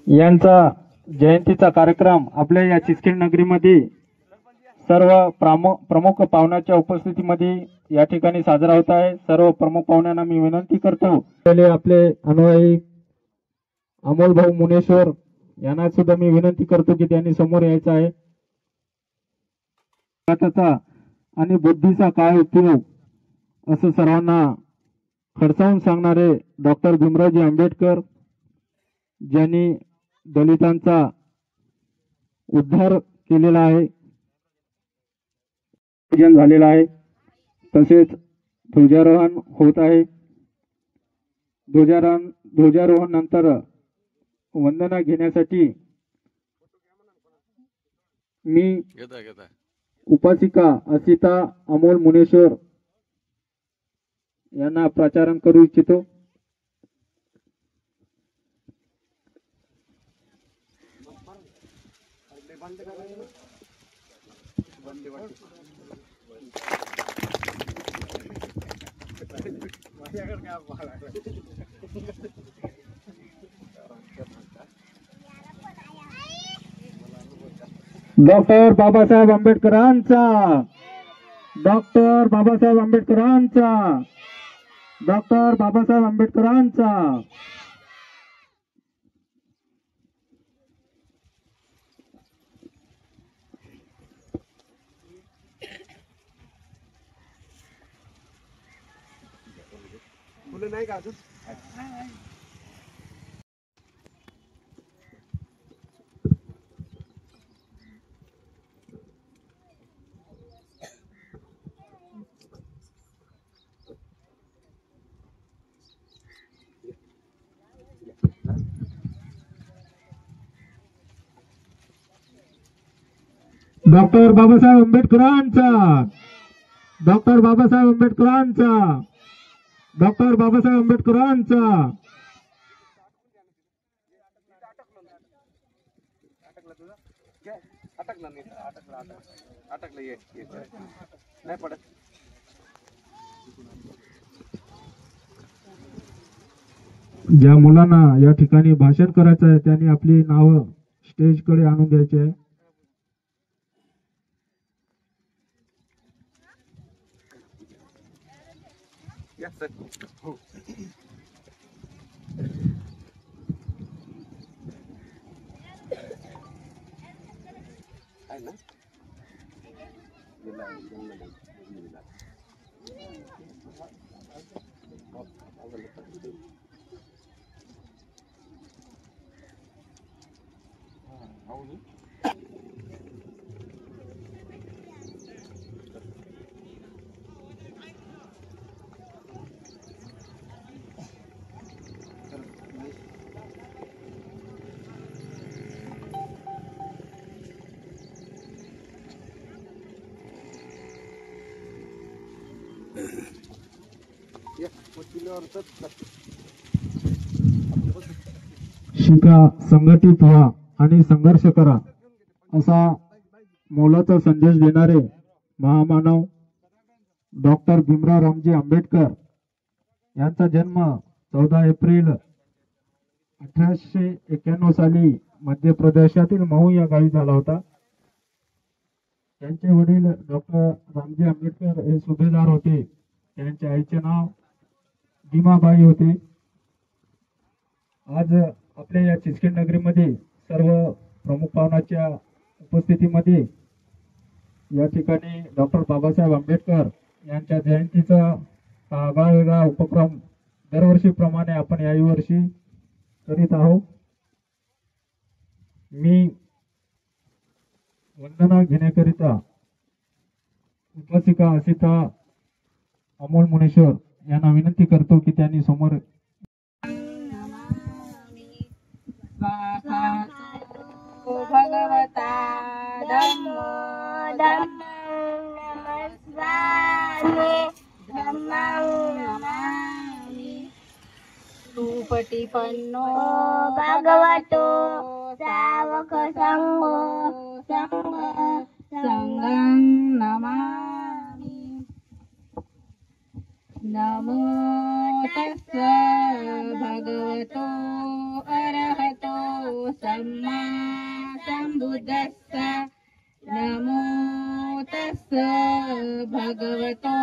यांचा जयंतीचा कार्यक्रम आपल्या या चिचखेड नगरीमध्ये सर्व प्रमुख पाहुण्यांच्या उपस्थितीमध्ये या ठिकाणी साजरा होत आहे। सर्व प्रमुख पाहुण्यांना मी विनंती करतो पहिले आपले अनुयायी अमोल भाऊ मुनेश्वर यांना सुद्धा मी विनंती करतो की त्यांनी समोर यायचं आहे। आणि बुद्धीचा काय उपयोग असं सर्वांना खडसावून सांगणारे डॉक्टर भीमरावजी आंबेडकर ज्यांनी दलितांचा उद्धार केलेला आहे, पूजन झालेला आहे, तसेच ध्वजारोहण होत आहे। ध्वजारोहण नंतर वंदना घेण्यासाठी मी उपासिका असिता अमोल मुनेश्वर यांना प्राचारण करू इच्छितो। डॉक्टर बाबासाहेब आंबेडकरांचा, डॉक्टर बाबासाहेब आंबेडकरांचा, डॉक्टर बाबासाहेब आंबेडकरांचा। मुलं नाही का अजून? डॉक्टर बाबासाहेब आंबेडकरांचा, डॉक्टर बाबासाहेब आंबेडकरांचा, डॉक्टर बाबासाहेब आंबेडकरांचा। नाही पडत। ज्या मुलांना या ठिकाणी भाषण करायचं आहे त्यांनी आपली नाव स्टेज कडे आणून द्यायची आहे। शिका, संघटित व्हा आणि संघर्ष करा असा मोलाचा संदेश देणारे महामानव डॉक्टर भीमराव रामजी आंबेडकर यांचा जन्म 14 एप्रिल 1891 साली मध्य प्रदेशातील महू या गावी झाला होता। त्यांचे वडील डॉक्टर रामजी आंबेडकर हे सुभेदार होते। त्यांच्या आईचे नाव भीमाबाई होते। आज आपल्या या चिचखेड नगरीमध्ये सर्व प्रमुख पाहुण्यांच्या उपस्थितीमध्ये या ठिकाणी डॉक्टर बाबासाहेब आंबेडकर यांच्या जयंतीचा आगळा उपक्रम दरवर्षीप्रमाणे आपण याही वर्षी करीत आहोत। मी वंदना घेण्याकरिता उपासिका असिता अमोल मुनेश्वर यांना विनंती करतो की त्यांनी समोर भगवता धम्मो धम्मं नमस्वामि धम्मं नमामि सुपटिपन्नो भगवतो सावक संघो संघं नमामि। नमो तस्स भगवतो अरहतो सम्मा संबुद्धस्स नमो तस्स भगवतो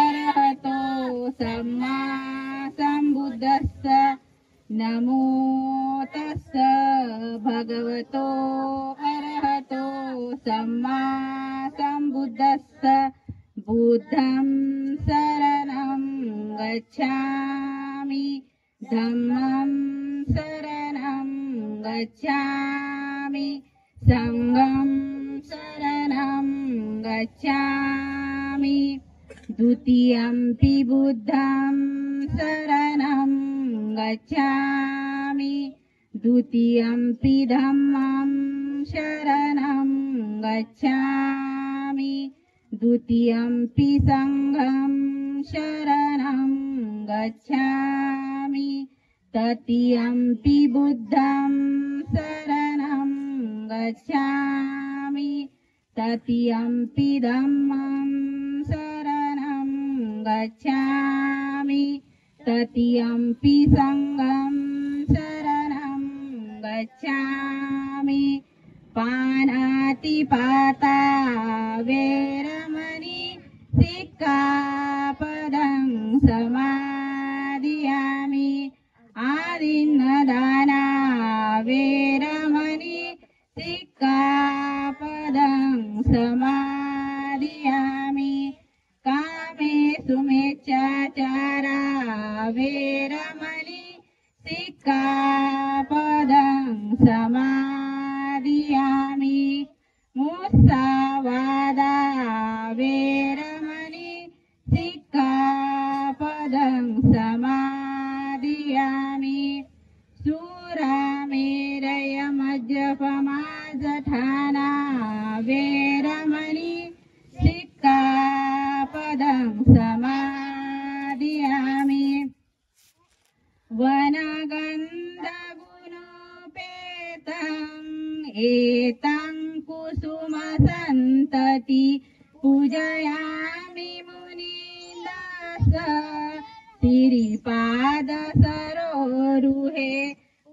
अरहतो सम्मा संबुद्धस्स नमो तस्स भगवतो अरहतो सम्मा संबुद्धस्स बुद्धं शरणं गच्छामि धम्मं शरणं गच्छामि संघं शरणं गच्छामि द्वितीयंपि बुद्धं शरणं गच्छामि द्वितीयंपि धम्मं शरणं गच्छामि द्वितीयंपि संघं शरणं गच्छामि तृतीयंपि बुद्धं शरणं गच्छामि तृतीयंपि धम्मं शरणं गच्छामि तृतीयंपि संघं शरणं गच्छामि पानातिपाता वेरमणि सिक्खापदं समादियामि आदिन्नदाना वेरमणि सिक्खापदं समादियामि कामेषु मिच्छाचारा वेरमणि सिक्खापदं समादियामि मुसावादा वेरमणि सिक्खापदं समादियामि सुरामेरयमज्जपमाजठाना वेरमणि सिक्खापदं समादियामि वनगन्धगुणोपेतम् एतं कुसुमसन्तति पूजयामि मुनीन्द्रस्य सिरिपादसरोरुहे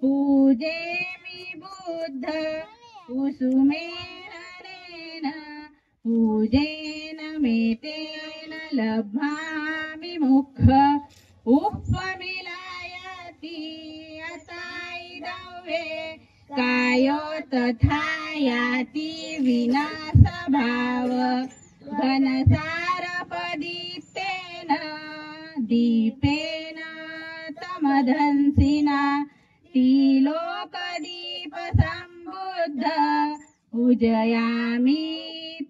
पूजेमि बुद्ध कुसुमेन नेन पूजेन मेतेन लभामि मुख उपमिलायति अतायिदवे कायो तथा याति विनाशभाव घनसारपदीप्तेन दीपेन तमधंसिना तिलोकदीपसम्बुद्ध पूजयामि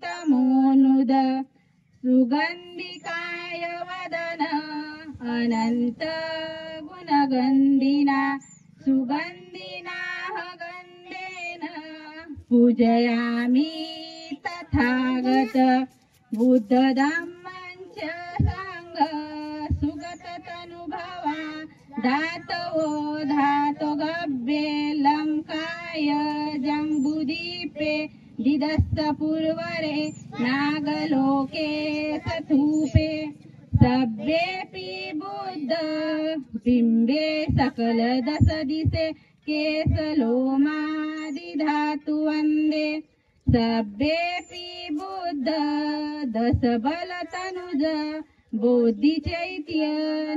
तमोनुद सुगन्धिकाय वदन अनन्त गुणगन्धिना सुगन्धिनाः गन्धेन पूजयामि तथागत बुद्धधम्मञ्च सङ्घ सुगततनुभवा धातवो धातो गव्ये लङ्काय जम्बुदीपे दिदस्स पूर्वरे नागलोके सथूपे सभ्येऽपि बुद्ध बिम्बे सकल दश दिशे केशलोमादिधातु वन्दे सभ्येऽपि बुद्ध दश बलतनुज बोधिचैत्य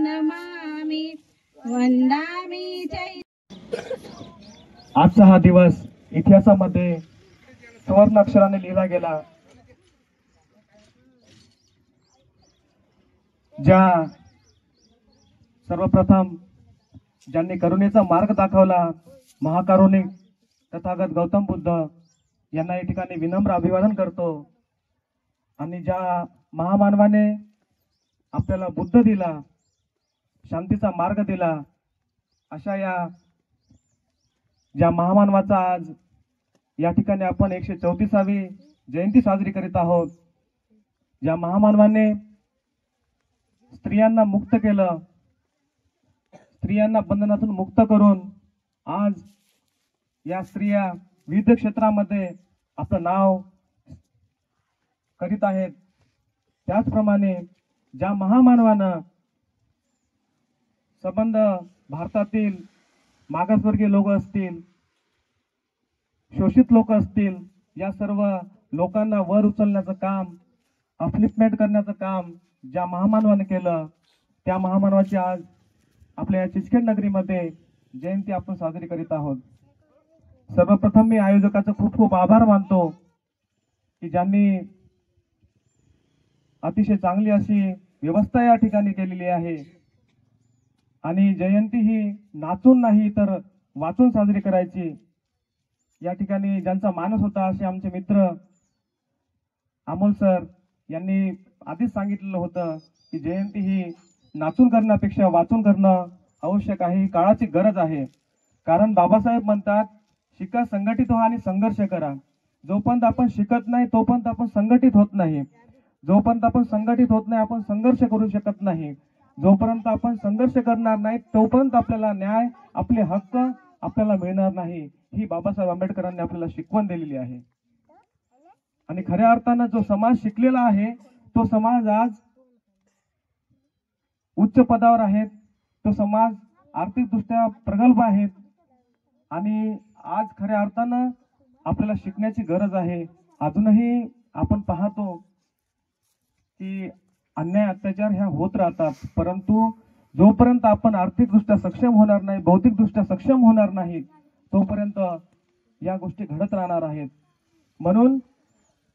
नमामि वंदामि चैत्य। आजचा हा दिवस इतिहासामध्ये सुवर्ण अक्षराने लिहिला गेला। ज्या सर्वप्रथम ज्यांनी करुणेचा मार्ग दाखवला महाकारुणिक तथागत गौतम बुद्ध यांना या ठिकाणी विनम्र अभिवादन करतो। आणि ज्या महामानवाने आपल्याला बुद्ध दिला, शांतीचा मार्ग दिला, अशा या ज्या महामानवाचा आज या ठिकाणी आपण 134वी जयंती साजरी करीत आहोत। ज्या महामानवाने स्त्रियांना मुक्त केलं, स्त्रियांना बंधनातून मुक्त करून आज या स्त्रिया विविध क्षेत्रामध्ये आपलं नाव करीत आहेत। त्याचप्रमाणे ज्या महामानवानं संबंध भारतातील मागासवर्गीय लोक असतील, शोषित लोक असतील, या सर्व लोकांना वर उचलण्याचं काम, अपलिफ्टमेंट करण्याचं काम ज्या महामानवाने केलं, त्या महामानवाची आज आपल्या या चिचखेड नगरीमध्ये जयंती आपण साजरी करीत आहोत. सर्वप्रथम मी आयोजकाचा खूप खूप आभार मानतो की ज्यांनी अतिशय चांगली अशी व्यवस्था या ठिकाणी केलेली आहे आणि जयंती ही नाचून नाही तर वाचून साजरी करायची. या ठिकाणी ज्यांचा मानस होता असे आमचे मित्र अमोल सर यांनी आधीच सांगितलेलं होतं की जयंती ही नाचून करण्यापेक्षा वाचून करणं आवश्यक आहे, ही काळाची गरज आहे. कारण बाबासाहेब म्हणतात, शिका, संघटित व्हा आणि संघर्ष करा. जोपर्यंत आपण शिकत नाही तोपर्यंत आपण संघटित होत नाही. जोपर्यंत आपण संघटित होत नाही आपण संघर्ष करू शकत नाही. जोपर्यंत आपण संघर्ष करणार नाही तोपर्यंत आपल्याला न्याय, आपले हक्क आपल्याला मिळणार नाही. ही बाबासाहेब आंबेडकरांनी आपल्याला शिकवण दिलेली आहे. आणि खऱ्या अर्थानं जो समाज शिकलेला आहे तो समाज आज उच्च पदावर आहेत, तो समाज आर्थिकदृष्ट्या प्रगल्भ आहेत आणि आज खऱ्या अर्थानं आपल्याला शिकण्याची गरज आहे. अजूनही आपण पाहतो की अन्याय अत्याचार ह्या होत राहतात, परंतु जोपर्यंत आपण आर्थिकदृष्ट्या सक्षम होणार नाही, बौद्धिकदृष्ट्या सक्षम होणार नाही तोपर्यंत या गोष्टी घडत राहणार आहेत. म्हणून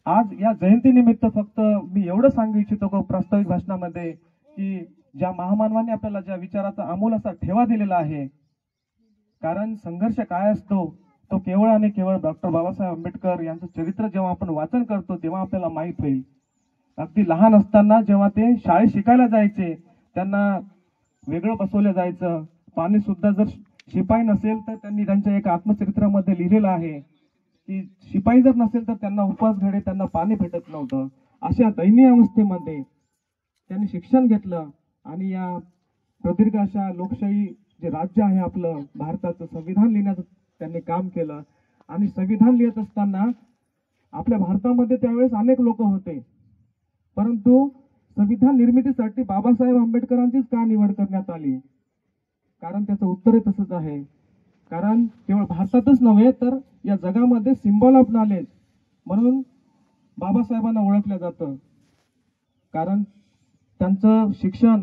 आज या जयंतीनिमित्त फक्त मी एवढं सांगू इच्छितो की प्रास्ताविक भाषणामध्ये की ज्या महामानवांनी आपल्याला ज्या विचाराचा अमूल असा ठेवा दिलेला आहे, कारण संघर्ष काय असतो तो केवळ आणि केवळ डॉक्टर बाबासाहेब आंबेडकर यांचं चरित्र जेव्हा आपण वाचन करतो तेव्हा आपल्याला माहीत होईल. अगदी लहान असताना जेव्हा ते शाळेत शिकायला जायचे त्यांना वेगळं बसवलं जायचं. पाणी सुद्धा जर शिपाई नसेल तर त्यांनी त्यांच्या एका आत्मचरित्रामध्ये लिहिलेलं आहे की शिपाई जर नसेल तर त्यांना उपवास घडे, त्यांना पाणी भेटत नव्हतं. अशा दयनीय अवस्थेमध्ये त्यांनी शिक्षण घेतलं आणि या प्रदीर्घ अशा लोकशाही जे राज्य आहे आपलं भारताचं संविधान लिहिण्याचं त्यांनी काम केलं. आणि संविधान लिहित असताना आपल्या भारतामध्ये त्यावेळेस अनेक लोक होते, परंतु संविधान निर्मितीसाठी बाबासाहेब आंबेडकरांचीच का निवड करण्यात आली? कारण त्याचं उत्तर तसंच आहे. कारण केवळ भारतातच नव्हे तर या जगामध्ये सिम्बॉल ऑफ नॉलेज म्हणून बाबासाहेबांना ओळखलं जातं. कारण त्यांचं शिक्षण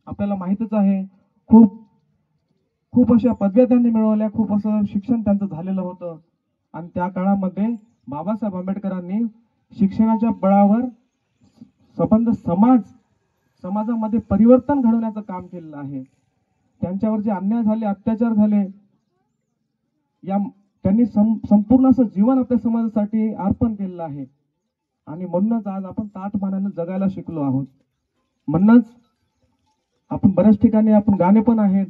आपल्याला माहीतच आहे, खूप अशा पदव्या त्यांनी मिळवल्या, खूप असं शिक्षण त्यांचं झालेलं होतं. आणि त्या काळामध्ये बाबासाहेब आंबेडकरांनी शिक्षणाच्या बळावर संबंध समाजामध्ये परिवर्तन घडवण्याचं काम केलेलं आहे. त्यांच्यावर जे अन्याय झाले, अत्याचार झाले, त्यांनी संपूर्ण असं जीवन आपल्या समाजासाठी अर्पण केलेलं आहे. आणि म्हणूनच आज आपण ताठमानाने जगायला शिकलो आहोत. म्हणूनच आपण बऱ्याच ठिकाणी आपण गाणे पण आहेत,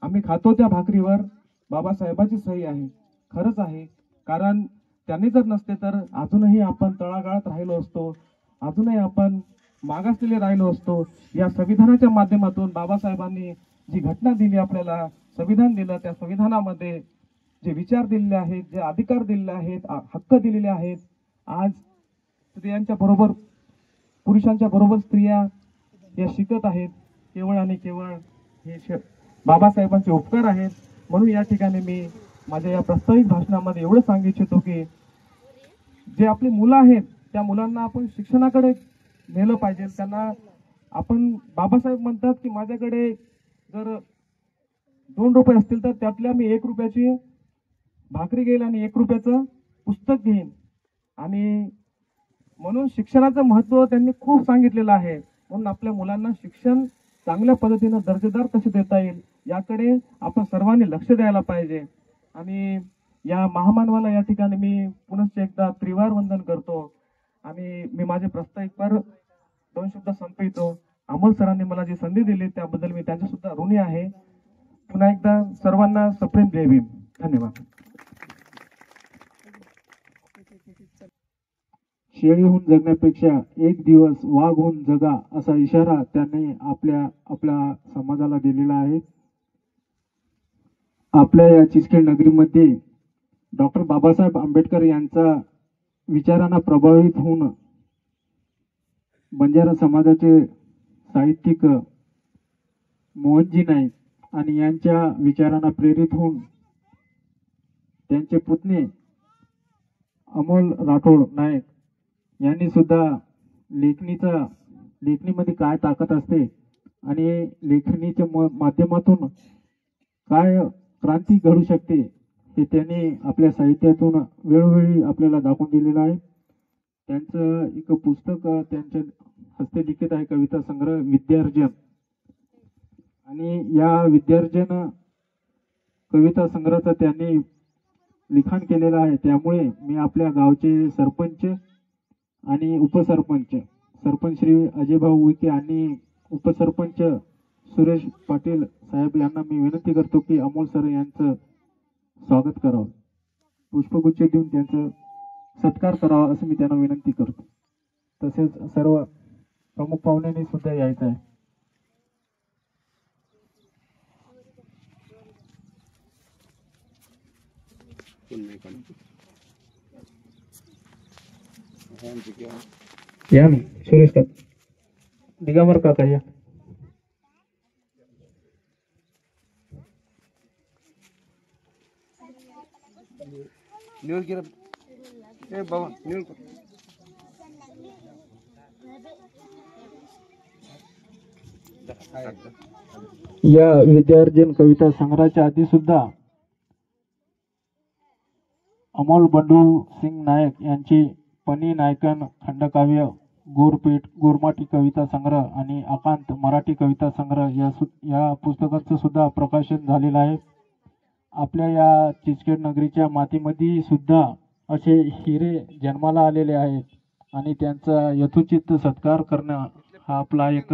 आम्ही खातो त्या भाकरीवर बाबासाहेबाची सही आहे. खरंच आहे, कारण त्यांनी जर नसते तर अजूनही आपण तळागाळात राहिलो असतो, अजूनही आपण मागासलेले राहिलो असतो. या संविधानाच्या माध्यमातून बाबासाहेबांनी जी घटना दिली, आपल्याला संविधान दिलं, त्या संविधानामध्ये जे विचार दिलेले आहेत, जे अधिकार दिलेले आहेत, हक्क दिलेले आहेत, आज स्त्रियांच्या बरोबर पुरुषांच्या बरोबर स्त्रिया या शिकत आहेत. केवळ आणि केवळ हे बाबासाहेबांचे उपकार आहेत. म्हणून या ठिकाणी मी माझ्या या प्रास्ताविक भाषणामध्ये एवढं सांगू इच्छितो की जे आपली मुलं आहेत त्या मुलांना आपण शिक्षणाकडे नेलं पाहिजे. त्यांना आपण, बाबासाहेब म्हणतात की माझ्याकडे जर 2 रुपये असतील तर त्यातल्या मी 1 रुपयाची भाकरी घेईल आणि 1 रुपयाचं पुस्तक घेईन. आणि म्हणून शिक्षणाचं महत्त्व त्यांनी खूप सांगितलेलं आहे. म्हणून आपल्या मुलांना शिक्षण चांगल्या पद्धतीनं दर्जेदार कसे देता येईल याकडे आपण सर्वांनी लक्ष द्यायला पाहिजे. आणि या महामानवाला या ठिकाणी मी पुनश्च एकदा त्रिवार वंदन करतो आणि मी माझे प्रास्ताविकवर 2 शब्द संपवितो. अमोल सरांनी मला जी संधी दिली त्याबद्दल मी त्यांच्या सुद्धा ऋणी आहे. पुन्हा एकदा सर्वांना सप्रेम जय भीम. धन्यवाद. शेळी होऊन जगण्यापेक्षा एक दिवस वाघ होऊन जगा असा इशारा त्यांनी आपल्या समाजाला दिलेला आहे. आपल्या या चिचखेड नगरीमध्ये डॉक्टर बाबासाहेब आंबेडकर यांचा विचारांना प्रभावित होऊन बंजारा समाजाचे साहित्यिक मोहनजी नाईक आणि यांच्या विचारांना प्रेरित होऊन त्यांचे पुतणे अमोल राठोड नायक यांनी सुद्धा लेखणीमध्ये काय ताकद असते आणि लेखणीच्या माध्यमातून काय क्रांती घडू शकते हे त्यांनी आपल्या साहित्यातून वेळोवेळी आपल्याला दाखवून दिलेलं आहे. त्यांचं एक पुस्तक त्यांच्या हस्ते लिखित आहे, कविता संग्रह विद्यार्जन. आणि या विद्यार्जन कविता संग्रहाचं त्यांनी लिखाण केलेलं आहे. त्यामुळे मी आपल्या गावचे सरपंच आणि उपसरपंच, सरपंच श्री अजयभाऊ उईके आणि उपसरपंच सुरेश पाटील साहेब यांना मी विनंती करतो की अमोल सर यांचं स्वागत करावं, पुष्पगुच्छ देऊन त्यांचं सत्कार करावा असं मी त्यांना विनंती करतो. तसेच सर्व प्रमुख पाहुण्यांनी सुद्धा यायचं आहे. या ना सुरेश का दिगंबर काका या. न्यूज गिर ए बाबा न्यूज या विद्यार्जन कविता संग्रहाच्या आधी सुद्धा अमोल बंडू सिंग नायक यांची पनी नायकन खंडकाव्य, गोरपीठ गोरमाटी कविता संग्रह आणि आकांत मराठी कविता संग्रह या पुस्तकाचं सुद्धा प्रकाशन झालेलं आहे. आपल्या या चिचखेड नगरीच्या मातीमध्ये सुद्धा असे हिरे जन्माला आलेले आहेत आणि त्यांचा यथोचित सत्कार करणं हा आपला एक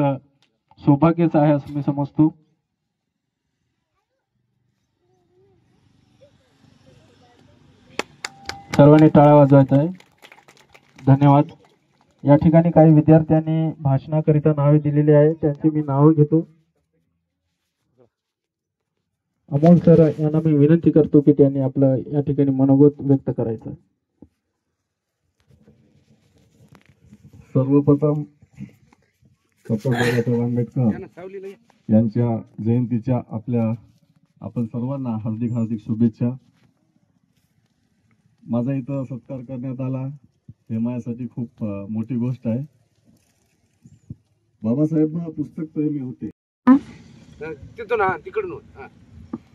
सौभाग्यच आहे असं मी समजतो. सर्वांनी टाळ्या वाजवायचा आहे. धन्यवाद. या ठिकाणी काही विद्यार्थ्यांनी भाषणाकरिता नावे दिलेली आहे, त्यांची मी नावं घेतो. अमोल सर यांना मी विनंती करतो की त्यांनी आपलं या ठिकाणी मनोगत व्यक्त करायचं. सर्वप्रथम डॉक्टर बाबासाहेब आंबेडकर यांच्या जयंतीच्या आपण सर्वांना हार्दिक हार्दिक शुभेच्छा. माझा इथं सत्कार करण्यात आला हे माझ्यासाठी खूप मोठी गोष्ट आहे. बाबासाहेब पुस्तक प्रेमी होते.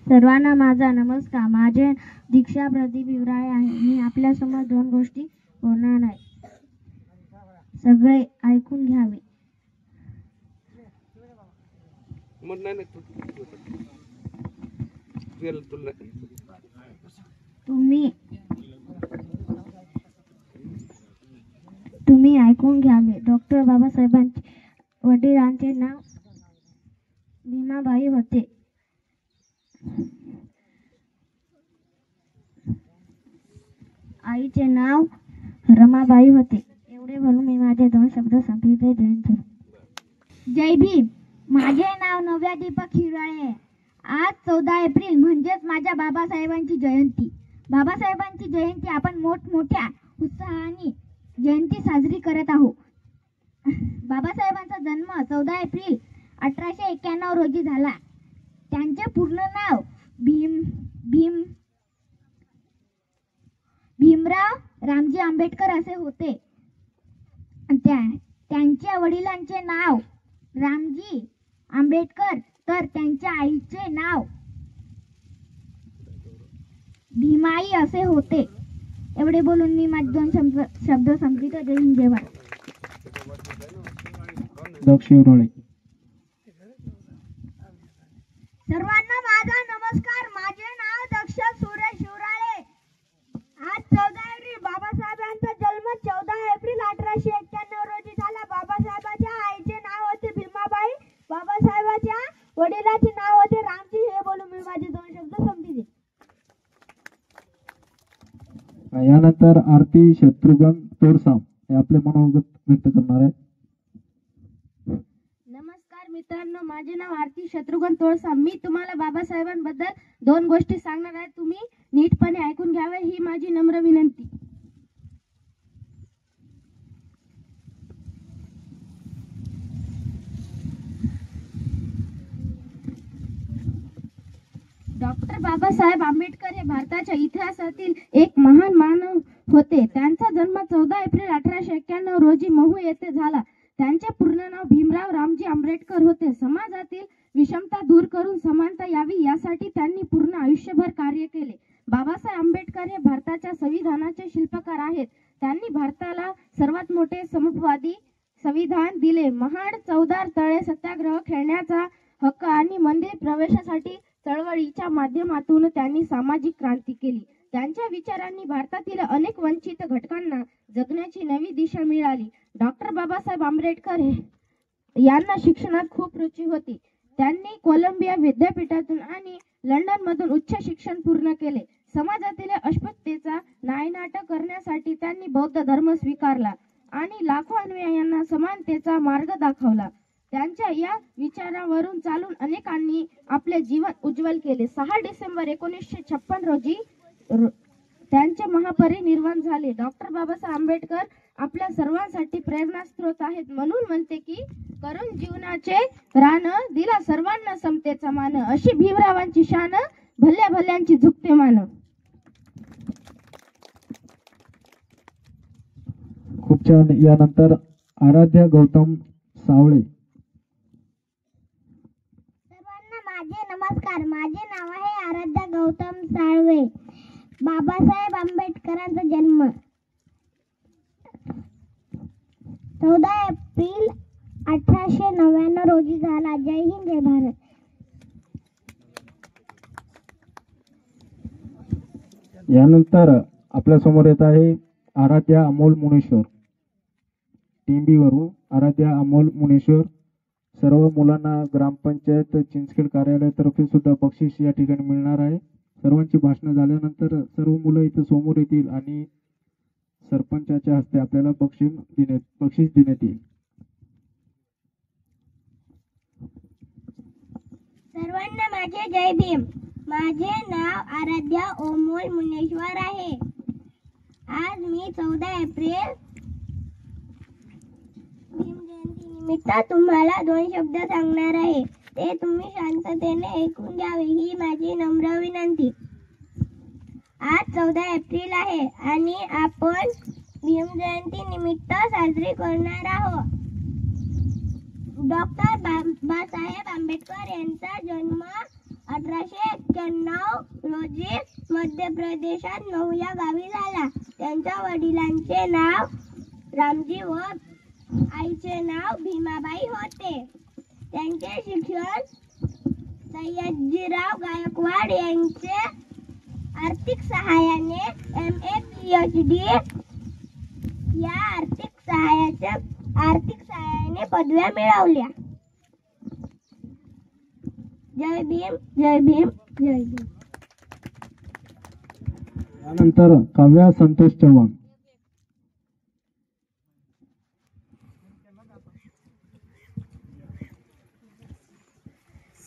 सर्वांना माझा नमस्कार. माझे दीक्षा प्रदीप विवराळे आहे. मी आपल्यासमोर 2 गोष्टी बोलणार आहे, सगळे ऐकून घ्यावे. तुम्ही ऐकून घ्यावे. डॉक्टर बाबासाहेबांचे वडिलांचे नाव भीमाबाई होते. आईचे नाव रमाबाई होते. एवढे बोलून मी माझे 2 शब्द संपविते. जय भीम. माझे नाव नव्या दीपक हिराळे. आज 14 एप्रिल म्हणजेच माझ्या बाबासाहेबांची जयंती. बाबासाहेबांची जयंती आपण मोठमोठ्या उत्साहाने जयंती साजरी करत आहोत. बाबासाहेबांचा जन्म 14 एप्रिल 1891 रोजी झाला. त्यांचे पूर्ण नाव भीमराव रामजी आंबेडकर असे होते. त्यांच्या वडिलांचे नाव रामजी आंबेडकर तर त्यांच्या आईचे नाव भीमाई असे होते. एवढे बोलून मी माझे 2 शब्द संपवितो. जय हिंद जय भारत. सर्वांना माझा नमस्कार. माझे नाव दक्ष सुरेश शिवराळे. आज 14 एप्रिल बाबासाहेबांचा जन्म 14 एप्रिल 1891 रोजी झाला. बाबासाहेबांच्या आईचे नाव होते भीमाबाई. बाबासाहेबांच्या वडिलांचे नाव होते रामजी. हे बोलून मी माझे 2 शब्द संपविले. यानंतर आरती शत्रुघ्न तोडसाम हे आपले मनोगत व्यक्त करणार आहे. नमस्कार मित्रांनो, माझे नाव आरती शत्रुघ्न तोडसाम. मी तुम्हाला बाबासाहेबांबद्दल 2 गोष्टी सांगणार आहे. तुम्ही नीटपणे ऐकून घ्यावे ही माझी नम्र विनंती. डॉक्टर बाबासाहेब आंबेडकर हे भारताच्या इतिहासातील एक महान मानव होते. त्यांचा जन्म 14 एप्रिल 1891 रोजी महू येथे झाला. त्यांचे पूर्ण नाव भीमराव रामजी आंबेडकर होते. समाजातील विषमता दूर करून समानता यावी यासाठी त्यांनी पूर्ण आयुष्यभर कार्य केले. बाबासाहेब आंबेडकर हे भारताच्या संविधानाचे शिल्पकार आहेत. त्यांनी भारताला सर्वात मोठे समतावादी संविधान दिले. महाड चौदार तळे सत्याग्रह खेळण्याचा हक्क आणि मंदिर प्रवेशासाठी चळवळीच्या माध्यमातून त्यांनी सामाजिक क्रांती केली. त्यांच्या विचारांनी भारतातील अनेक वंचित घटकांना जगण्याची नवी दिशा मिळाली. डॉक्टर बाबासाहेब आंबेडकर यांना शिक्षणात खूप रुची होती. त्यांनी कोलंबिया विद्यापीठातून आणि लंडन मधून उच्च शिक्षण पूर्ण केले. समाजातील अस्पृश्यतेचा नायनाट करण्यासाठी त्यांनी बौद्ध धर्म स्वीकारला आणि लाखो अनुयायांना समानतेचा मार्ग दाखवला. त्यांच्या या विचारावरून चालून अनेकांनी आपले जीवन उज्ज्वल केले. 6 डिसेंबर 1956 रोजी त्यांचे महापरिनिर्वाण झाले. डॉक्टर बाबासाहेब आंबेडकर आपल्या सर्वांसाठी प्रेरणास्त्रोत आहेत. म्हणून म्हणते की करून जीवनाचे रान दिला सर्वांना समतेचा मान, अशी भीमरावांची शान भल्या भल्यांची झुकते मान. खूप छान. यानंतर आराध्या गौतम सावळे. सर्वांना माझे नमस्कार. माझे नाव आहे आराध्या गौतम साळवे. बाबासाहेब आंबेडकरांचा जन्म 14 एप्रिल 1899 रोजी झाला. जय हिंद, जय भारत. यानंतर आपल्या समोर येत आहे आराध्या अमोल मुनेश्वर. टिंबीवरून आराध्या अमोल मुनेश्वर. सर्व मुलांना ग्रामपंचायत चिंचखेड कार्यालयातर्फे सुद्धा बक्षीस या ठिकाणी मिळणार आहे. सर्वांची भाषणं झाल्यानंतर सर्व मुलं इथं समोर येतील आणि सरपंचाच्या हस्ते आपल्याला बक्षीस देण्यात येईल. सर्वांना माझे जय भीम. माझे नाव आराध्या अमोल मुनेश्वर आहे. आज मी 14 एप्रिल भीम जयंती निमित्त तुम्हाला 2 शब्द सांगणार आहे. ते तुम्ही शांततेने ऐकून घ्यावे ही माझी नम्र विनंती. आज 14 एप्रिल आहे आणि आपण भीम जयंती निमित्त साजरी करणार आहोत. डॉक्टर बाबासाहेब आंबेडकर यांचा जन्म 1891 रोजी मध्य प्रदेशात महू या गावी झाला. त्यांच्या वडिलांचे नाव रामजी व आईचे नाव भीमाबाई होते. त्यांचे शिक्षण सयाजीराव गायकवाड यांचे आर्थिक सहाय्याने MA PhD या आर्थिक सहाय्याने पदव्या मिळवल्या. जय भीम, जय भीम, जय भीम. यानंतर काव्या संतोष चव्हाण.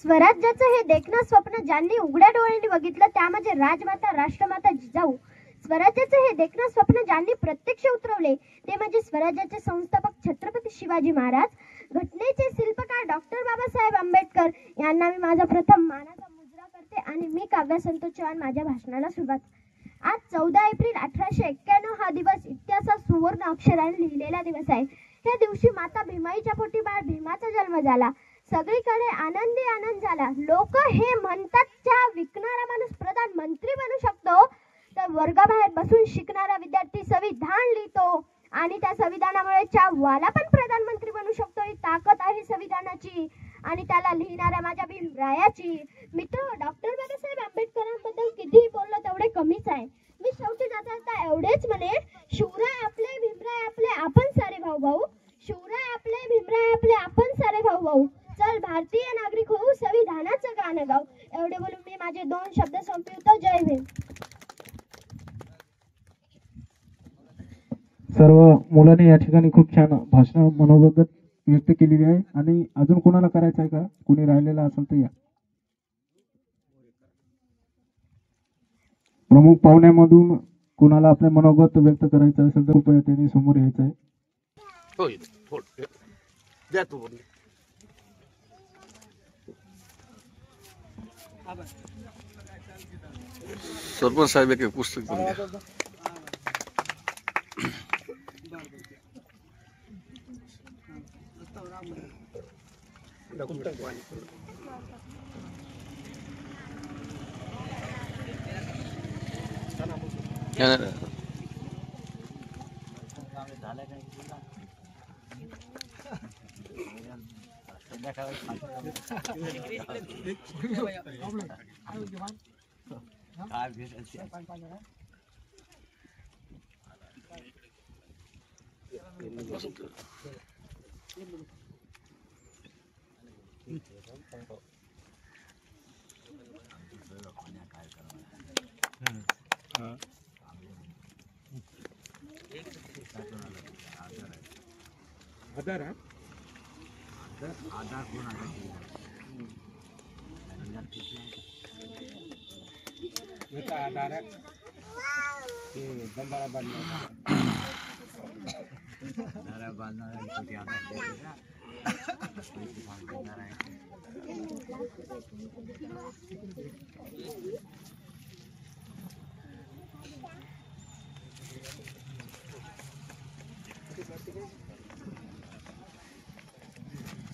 स्वराज्याचं हे देखणं स्वप्न ज्यांनी उघड्या डोळ्यांनी बघितलं त्या म्हणजे राजमाता राष्ट्रमाता जिजाऊ. स्वराज्याचं हे देखणं स्वप्न ज्यांनी प्रत्यक्ष उतरवले ते म्हणजे स्वराज्याचे संस्थापक छत्रपती शिवाजी महाराज. घटनेचे शिल्पकार डॉक्टर बाबासाहेब आंबेडकर यांना मी माझा प्रथम मानाचा मुजरा करते आणि मी काव्या संतोष चव्हाण माझ्या भाषणाला सुरुवात. आज 14 एप्रिल 1891 हा दिवस इतिहासात सुवर्ण अक्षराने लिहिलेला दिवस आहे. या दिवशी माता भीमाईच्या पोटी बाळ भीमाचा जन्म झाला. सगळीकडे आनंदी आनंद झाला. लोक हे म्हणतात चहा विकणारा माणूस प्रधानमंत्री बनू शकतो तर वर्गाबाहेर बसून शिकणारा विद्यार्थी संविधान लिहितो आणि त्या संविधानामुळे चहावाला पण प्रधानमंत्री बनू शकतो. ही ताकद आहे संविधानाची आणि त्याला लिहिणाऱ्या माझ्या भीमरायाची. मित्र, डॉक्टर बाबासाहेब आंबेडकरांबद्दल कितीही बोललं तेवढे कमीच आहे. मी शेवटी जाता एवढेच म्हणे, शिवराय आपले भीमराय आपले आपण सारे भाऊ भाऊ. शिवराय आपले भीमराय आपले आपण सारे भाऊ भाऊ. चल भारतीय नागरिक होऊ संविधानाचं गाणं गाऊ. एवढे बोलून मी माझे 2 शब्द संपवितो. जय भीम. सर्व मुलांनी या ठिकाणी खूप छान भाषण मनोगत व्यक्त केलेली आहे. आणि अजून कोणाला करायचं आहे का? कोणी राहिलेला असेल तर या. प्रमुख पाहुण्यामधून कोणाला आपले मनोगत व्यक्त करायचं असेल तर कृपया त्यांनी समोर यायचं आहे. सरपंच साहेब एक पुस्तक घेऊन द्या. नाही, नाही, नाही.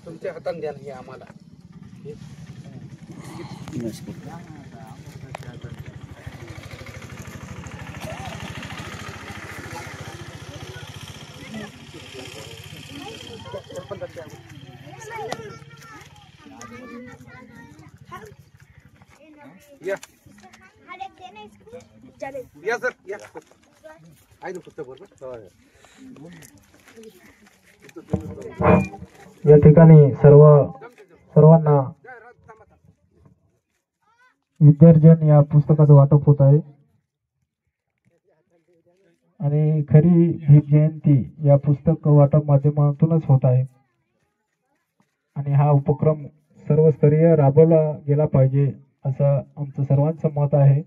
तुमच्या हातात द्या हे आम्हाला. या सर या आहे ना पुस्तक बरोबर. या ठिकाणी सर्वांना विद्यार्जन या पुस्तकाचं वाटप होत आहे आणि खरी भीम जयंती या पुस्तक वाटप माध्यमातूनच होत आहे आणि हा उपक्रम सर्वस्तरीय राबवला गेला पाहिजे असं आमचं सर्वांचं मत आहे.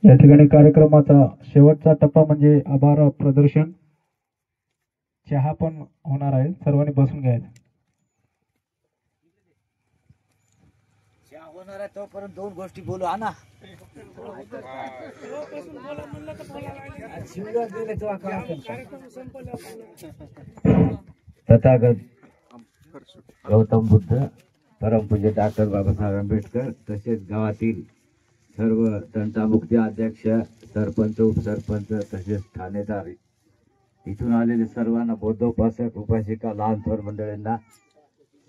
या ठिकाणी कार्यक्रमाचा शेवटचा टप्पा म्हणजे आभार प्रदर्शन. चहा पण होणार आहे, सर्वांनी बसून घ्यायचं. चहा होणार आहे तोपर्यंत दोन गोष्टी बोलू हा ना. तथागत गौतम बुद्ध, परमपूज्य डॉक्टर बाबासाहेब आंबेडकर तसेच गावातील सर्व तंटामुक्ती अध्यक्ष, सरपंच, उपसरपंच तसेच ठाणेदार, इथून आलेले सर्वांना बौद्धोपासक, उपासिका, लहान थोर मंडळींना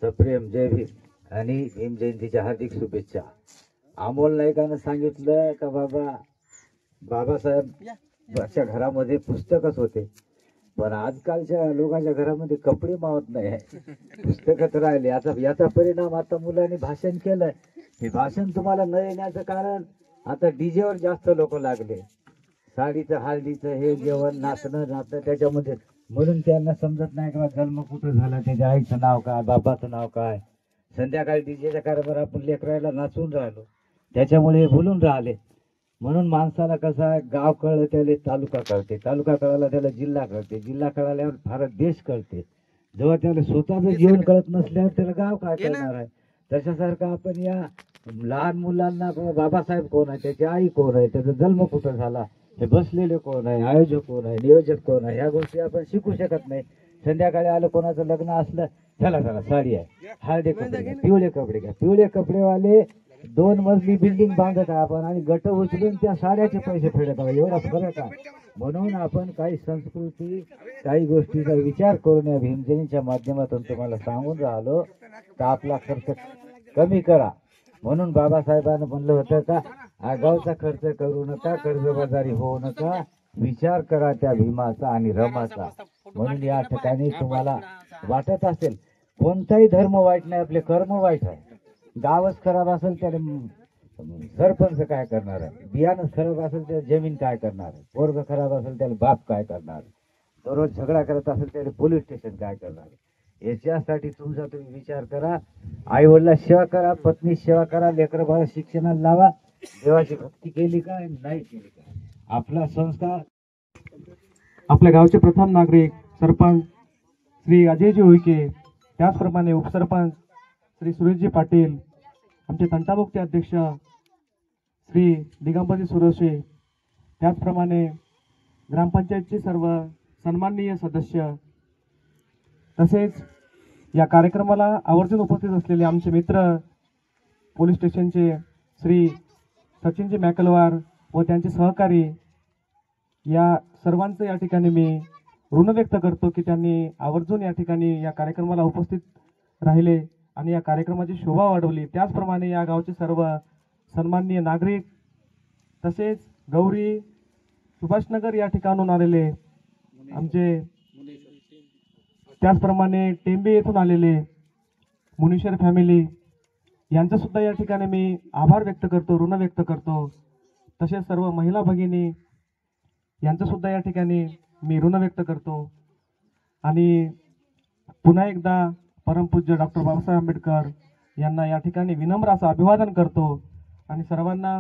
सप्रेम जय भीम आणि भीम जयंतीच्या हार्दिक शुभेच्छा. अमोल नाईकानं सांगितलं का बाबासाहेबांच्या घरामध्ये पुस्तकच होते, पण आजकालच्या लोकांच्या घरामध्ये कपडे मावत नाही आहे, पुस्तकच राहिले. याचा परिणाम आता मुलांनी भाषण केलंय. हे भाषण तुम्हाला न येण्याचं कारण आता डीजेवर जास्त लोक लागले. साडीचं, हळदीचं हे जेवण, नाचणं त्याच्यामध्ये, म्हणून त्यांना समजत नाही का जन्म कुठं झाला, त्याच्या आईचं नाव काय, बाबाचं नाव काय. संध्याकाळी डीजेच्या कारभार आपण लेकरायला नाचून राहिलो, त्याच्यामुळे हे भुलून राहिले. म्हणून माणसाला कसं आहे, गाव कळलं त्याला तालुका कळते, तालुका कळाला त्याला जिल्हा कळते, जिल्हा कळाल्यावर भारत देश कळते. जेव्हा त्याला स्वतःचं जीवन कळत नसल्यावर त्याला गाव काय कळणार आहे. तशासारखं आपण या लहान मुलांना बाबासाहेब कोण आहे, त्याची आई कोण आहे, त्याचा जन्म कुठं झाला, हे बसलेले कोण आहे, आयोजक कोण आहे, नियोजक कोण आहे, ह्या गोष्टी आपण शिकू शकत नाही. संध्याकाळी आलं कोणाचं लग्न असलं, चला साडी आहे, हळदे कपडे घ्या, पिवळे कपडे घ्या. पिवळे कपडेवाले 2 मजली बिल्डिंग बांधत आहे आपण आणि गट उचलून त्या साड्याचे पैसे फेडत आहे. एवढा फरक आहे. म्हणून आपण काही संस्कृती, काही गोष्टीचा विचार करून या भीमजयंतीच्या माध्यमातून तुम्हाला सांगून राहिलो तर आपला खर्च कमी करा. म्हणून बाबासाहेबांना म्हणलं होतं का आगाऊचा खर्च करू नका, कर्जबाजारी होऊ नका, विचार करा त्या भीमाचा आणि रमाचा. म्हणून या ठिकाणी तुम्हाला वाटत असेल कोणताही धर्म वाईट नाही, आपले कर्म वाईट आहे. गावच खराब असेल त्याला सरपंच काय करणार आहे, बियाणं खराब असेल त्याला जमीन काय करणार आहे, पोरग खराब असेल त्याला बाप काय करणार आहे. दररोज झगडा करत असेल तरी पोलीस स्टेशन काय करणार आहे? याच्यासाठी तुमचा तुम्ही विचार करा. आई वडिला सेवा करा, पत्नी सेवा करा, लेकर बाळा शिक्षणाला लावा. देवाची भक्ती केली का नाही केली का? आपला संस्कार. आपल्या गावचे प्रथम नागरिक सरपंच श्री अजयजी उईके, त्याचप्रमाणे उपसरपंच श्री सुरेशजी पाटील, आमचे तंटामुक्ती अध्यक्ष श्री दिगंबरजी सुरोशे, त्याचप्रमाणे ग्रामपंचायतचे सर्व सन्माननीय सदस्य, तसेच या कार्यक्रमाला आवर्जून उपस्थित असलेले आमचे मित्र पोलीस स्टेशनचे श्री सचिनजी मॅकलवार व त्यांचे सहकारी, या सर्वांचं या ठिकाणी मी ऋण व्यक्त करतो की त्यांनी आवर्जून या ठिकाणी या कार्यक्रमाला उपस्थित राहिले आणि या कार्यक्रमाची शोभा वाढवली. त्याचप्रमाणे या गावचे सर्व सन्माननीय नागरिक, तसेच गौरी सुभाषनगर या ठिकाणून आलेले आमचे, त्याचप्रमाणे टेंबे येथून आलेले मुनीश्वर फॅमिली, यांचा सुद्धा या ठिकाणी मी आभार व्यक्त करतो, ऋण व्यक्त करतो. तसेच सर्व महिला भगिनी यांचं सुद्धा या ठिकाणी मी ऋण व्यक्त करतो. आणि पुन्हा एकदा परमपूज्य डॉक्टर बाबासाहेब आंबेडकर यांना या ठिकाणी विनम्र असं अभिवादन करतो आणि सर्वांना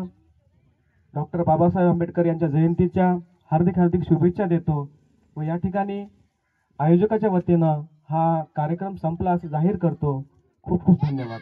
डॉक्टर बाबासाहेब आंबेडकर यांच्या जयंतीच्या हार्दिक हार्दिक शुभेच्छा देतो व या ठिकाणी आयोजकाच्या वतीनं हा कार्यक्रम संपला असं जाहीर करतो. खूप खूप धन्यवाद.